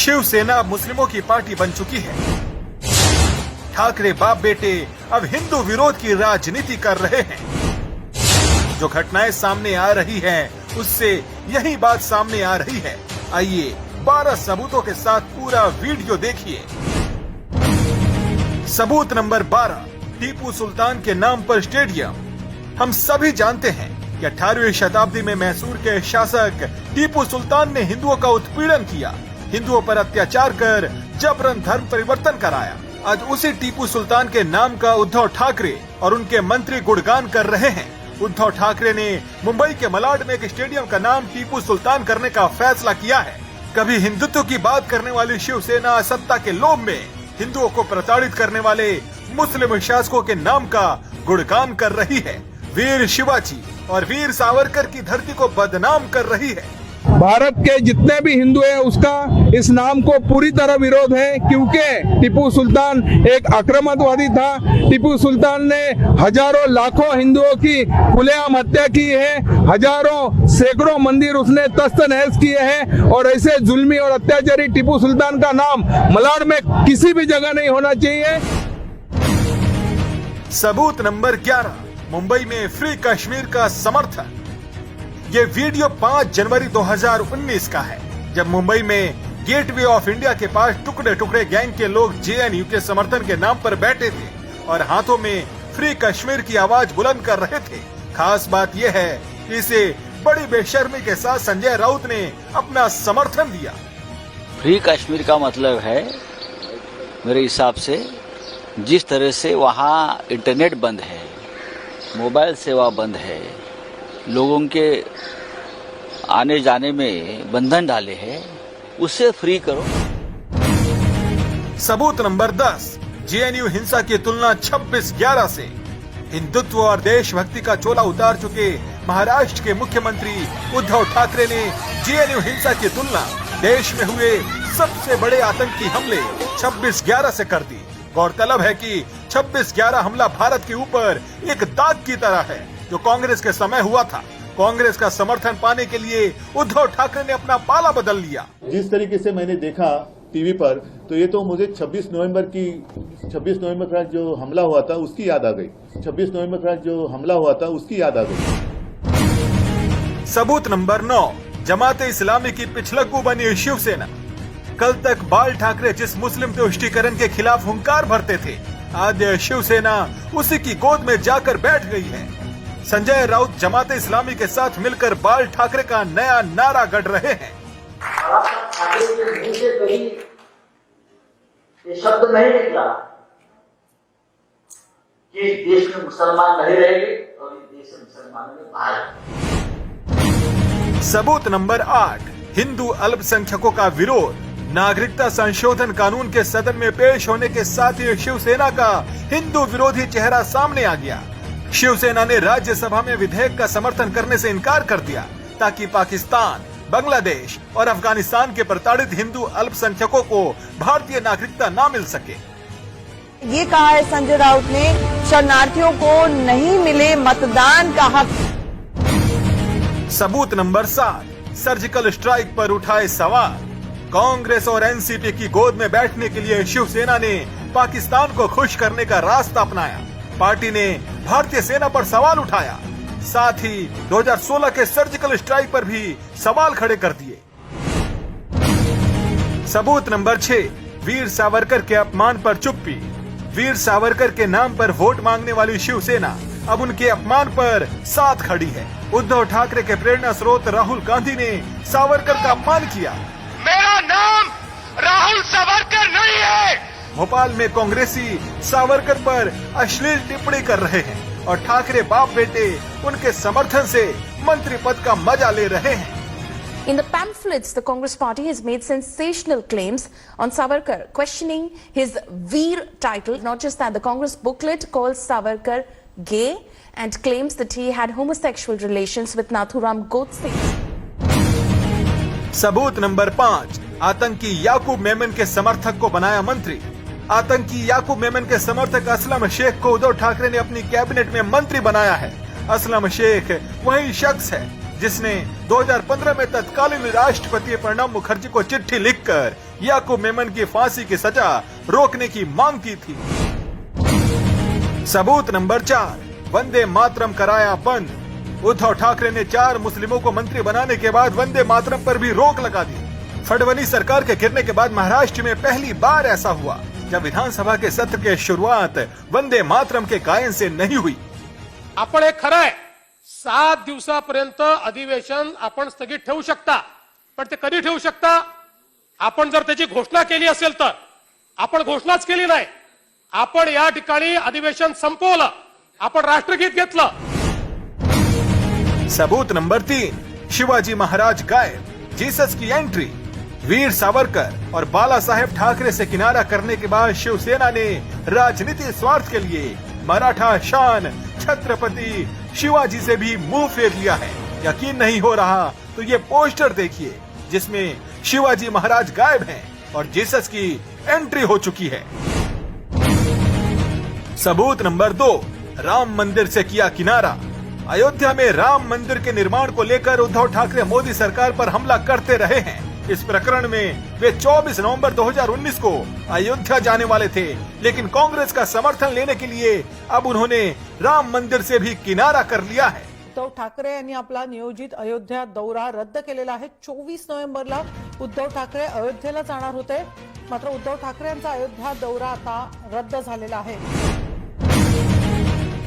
शिवसेना अब मुस्लिमों की पार्टी बन चुकी है। ठाकरे बाप बेटे अब हिंदू विरोध की राजनीति कर रहे हैं। जो घटनाएं सामने आ रही हैं, उससे यही बात सामने आ रही है। आइए 12 सबूतों के साथ पूरा वीडियो देखिए। सबूत नंबर 12, टीपू सुल्तान के नाम पर स्टेडियम। हम सभी जानते हैं कि 18वीं शताब्दी में मैसूर के शासक टीपू सुल्तान ने हिंदुओं का उत्पीड़न किया, हिंदुओं पर अत्याचार कर जबरन धर्म परिवर्तन कराया। आज उसी टीपू सुल्तान के नाम का उद्धव ठाकरे और उनके मंत्री गुणगान कर रहे हैं। उद्धव ठाकरे ने मुंबई के मलाड में एक स्टेडियम का नाम टीपू सुल्तान करने का फैसला किया है। कभी हिंदुत्व की बात करने वाली शिवसेना सत्ता के लोभ में हिंदुओं को प्रताड़ित करने वाले मुस्लिम शासकों के नाम का गुणगान कर रही है। वीर शिवाजी और वीर सावरकर की धरती को बदनाम कर रही है। भारत के जितने भी हिंदू हैं उसका इस नाम को पूरी तरह विरोध है, क्योंकि टीपू सुल्तान एक आक्रामकवादी था। टीपू सुल्तान ने हजारों लाखों हिंदुओं की खुलेआम हत्या की है, हजारों सैकड़ों मंदिर उसने तस्त नहस किए हैं, और ऐसे जुल्मी और अत्याचारी टीपू सुल्तान का नाम मलाड में किसी भी जगह नहीं होना चाहिए। सबूत नंबर 11, मुंबई में फ्री कश्मीर का समर्थन। ये वीडियो 5 जनवरी 2019 का है, जब मुंबई में गेटवे ऑफ इंडिया के पास टुकड़े टुकड़े गैंग के लोग जेएनयू के समर्थन के नाम पर बैठे थे और हाथों में फ्री कश्मीर की आवाज बुलंद कर रहे थे। खास बात यह है कि इसे बड़ी बेशर्मी के साथ संजय राउत ने अपना समर्थन दिया। फ्री कश्मीर का मतलब है मेरे हिसाब से जिस तरह से वहाँ इंटरनेट बंद है, मोबाइल सेवा बंद है, लोगों के आने जाने में बंधन डाले हैं, उसे फ्री करो। सबूत नंबर 10, जेएनयू हिंसा की तुलना 26/11 से। हिंदुत्व और देशभक्ति का चोला उतार चुके महाराष्ट्र के मुख्यमंत्री उद्धव ठाकरे ने जेएनयू हिंसा की तुलना देश में हुए सबसे बड़े आतंकी हमले 26/11 से कर दी। गौरतलब है कि 26/11 हमला भारत के ऊपर एक दाग की तरह है, जो कांग्रेस के समय हुआ था। कांग्रेस का समर्थन पाने के लिए उद्धव ठाकरे ने अपना पाला बदल लिया। जिस तरीके से मैंने देखा टीवी पर, तो ये तो मुझे 26 नवंबर का जो हमला हुआ था उसकी याद आ गई। 26 नवंबर का जो हमला हुआ था उसकी याद आ गई। सबूत नंबर 9, जमाते इस्लामी की पिछलग्गू बनी शिवसेना। कल तक बाल ठाकरे जिस मुस्लिम तुष्टीकरण के खिलाफ हुंकार भरते थे, आज शिवसेना उसी की गोद में जाकर बैठ गई है। संजय राउत जमाते इस्लामी के साथ मिलकर बाल ठाकरे का नया नारा गढ़ रहे हैं। ये शब्द नहीं निकला कि इस देश में मुसलमान नहीं रहेंगे और इस देश में मुसलमानों में बाहर। सबूत नंबर 8, हिंदू अल्पसंख्यकों का विरोध। नागरिकता संशोधन कानून के सदन में पेश होने के साथ ही शिवसेना का हिंदू विरोधी चेहरा सामने आ गया। शिवसेना ने राज्यसभा में विधेयक का समर्थन करने से इनकार कर दिया, ताकि पाकिस्तान, बांग्लादेश और अफगानिस्तान के प्रताड़ित हिंदू अल्पसंख्यकों को भारतीय नागरिकता न मिल सके। ये कहा है संजय राउत ने, शरणार्थियों को नहीं मिले मतदान का हक। सबूत नंबर 7, सर्जिकल स्ट्राइक पर उठाए सवाल। कांग्रेस और एनसीपी की गोद में बैठने के लिए शिवसेना ने पाकिस्तान को खुश करने का रास्ता अपनाया। पार्टी ने भारतीय सेना पर सवाल उठाया, साथ ही 2016 के सर्जिकल स्ट्राइक पर भी सवाल खड़े कर दिए। सबूत नंबर 6, वीर सावरकर के अपमान पर चुप्पी। वीर सावरकर के नाम पर वोट मांगने वाली शिवसेना अब उनके अपमान पर साथ खड़ी है। उद्धव ठाकरे के प्रेरणा स्रोत राहुल गांधी ने सावरकर का अपमान किया। मेरा नाम राहुल सावरकर नहीं है। भोपाल में कांग्रेसी सावरकर पर अश्लील टिप्पणी कर रहे हैं और ठाकरे बाप बेटे उनके समर्थन से मंत्री पद का मजा ले रहे हैं। In the pamphlets, the Congress party has made sensational claims on Savarkar, questioning his Veer title. Not just that, the Congress booklet calls Savarkar gay and claims that he had homosexual relations with Nathuram Godse. सबूत number 5, आतंकी याकूब मेमन के समर्थक को बनाया मंत्री। आतंकी याकूब मेमन के समर्थक असलम शेख को उद्धव ठाकरे ने अपनी कैबिनेट में मंत्री बनाया है। असलम शेख वही शख्स है जिसने 2015 में तत्कालीन राष्ट्रपति प्रणब मुखर्जी को चिट्ठी लिखकर याकूब मेमन की फांसी की सजा रोकने की मांग की थी। सबूत नंबर 4, वंदे मातरम कराया बंद। उद्धव ठाकरे ने 4 मुस्लिमों को मंत्री बनाने के बाद वंदे मातरम पर भी रोक लगा दी। फडणवीस सरकार के गिरने के बाद महाराष्ट्र में पहली बार ऐसा हुआ जब विधानसभा के सत्र की शुरुआत वंदे मातरम के गायन से नहीं हुई। आपण हे खरं आहे, 7 दिवसापर्यंत अधिवेशन आपण स्थगित ठेवू शकता, पण ते कधी ठेवू शकता? आपण जर त्याची घोषणा केली असेल तर. आपण घोषणाच केली नाही. आपण या ठिकाणी अधिवेशन संपवलं, आपण राष्ट्रगीत घेतलं. सबूत नंबर 3, शिवाजी महाराज गायब, जीसस की एंट्री। वीर सावरकर और बाला साहेब ठाकरे से किनारा करने के बाद शिवसेना ने राजनीतिक स्वार्थ के लिए मराठा शान छत्रपति शिवाजी से भी मुंह फेर लिया है। यकीन नहीं हो रहा तो ये पोस्टर देखिए जिसमें शिवाजी महाराज गायब हैं और जीसस की एंट्री हो चुकी है। सबूत नंबर 2, राम मंदिर से किया किनारा। अयोध्या में राम मंदिर के निर्माण को लेकर उद्धव ठाकरे मोदी सरकार पर हमला करते रहे हैं। इस प्रकरण में वे 24 नवंबर 2019 को अयोध्या जाने वाले थे, लेकिन कांग्रेस का समर्थन लेने के लिए अब उन्होंने राम मंदिर से भी किनारा कर लिया है। उद्धव ठाकरे यांनी आपला नियोजित अयोध्या दौरा रद्द केलेला आहे। 24 नोव्हेंबरला उद्धव ठाकरे अयोध्येला जाणार होते, मात्र उद्धव ठाकरे यांचा अयोध्या दौरा आता रद्द झालेला आहे।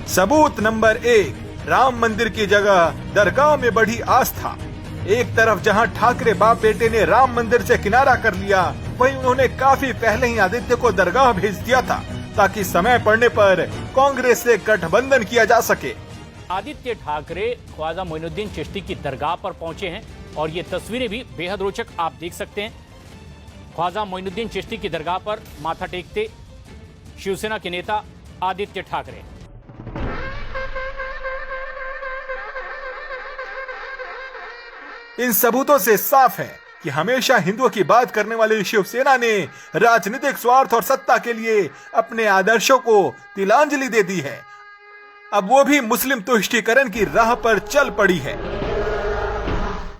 सबूत नंबर 1, राम मंदिर की जगह दरगाह में बढ़ी आस्था। एक तरफ जहां ठाकरे बाप बेटे ने राम मंदिर से किनारा कर लिया, वहीं उन्होंने काफी पहले ही आदित्य को दरगाह भेज दिया था ताकि समय पड़ने पर कांग्रेस से गठबंधन किया जा सके। आदित्य ठाकरे ख्वाजा मोइनुद्दीन चिश्ती की दरगाह पर पहुंचे हैं और ये तस्वीरें भी बेहद रोचक आप देख सकते हैं। ख्वाजा मोइनुद्दीन चिश्ती की दरगाह पर माथा टेकते शिवसेना के नेता आदित्य ठाकरे। इन सबूतों से साफ है कि हमेशा हिंदुओं की बात करने वाली शिवसेना ने राजनीतिक स्वार्थ और सत्ता के लिए अपने आदर्शों को तिलांजलि दे दी है। अब वो भी मुस्लिम तुष्टीकरण की राह पर चल पड़ी है।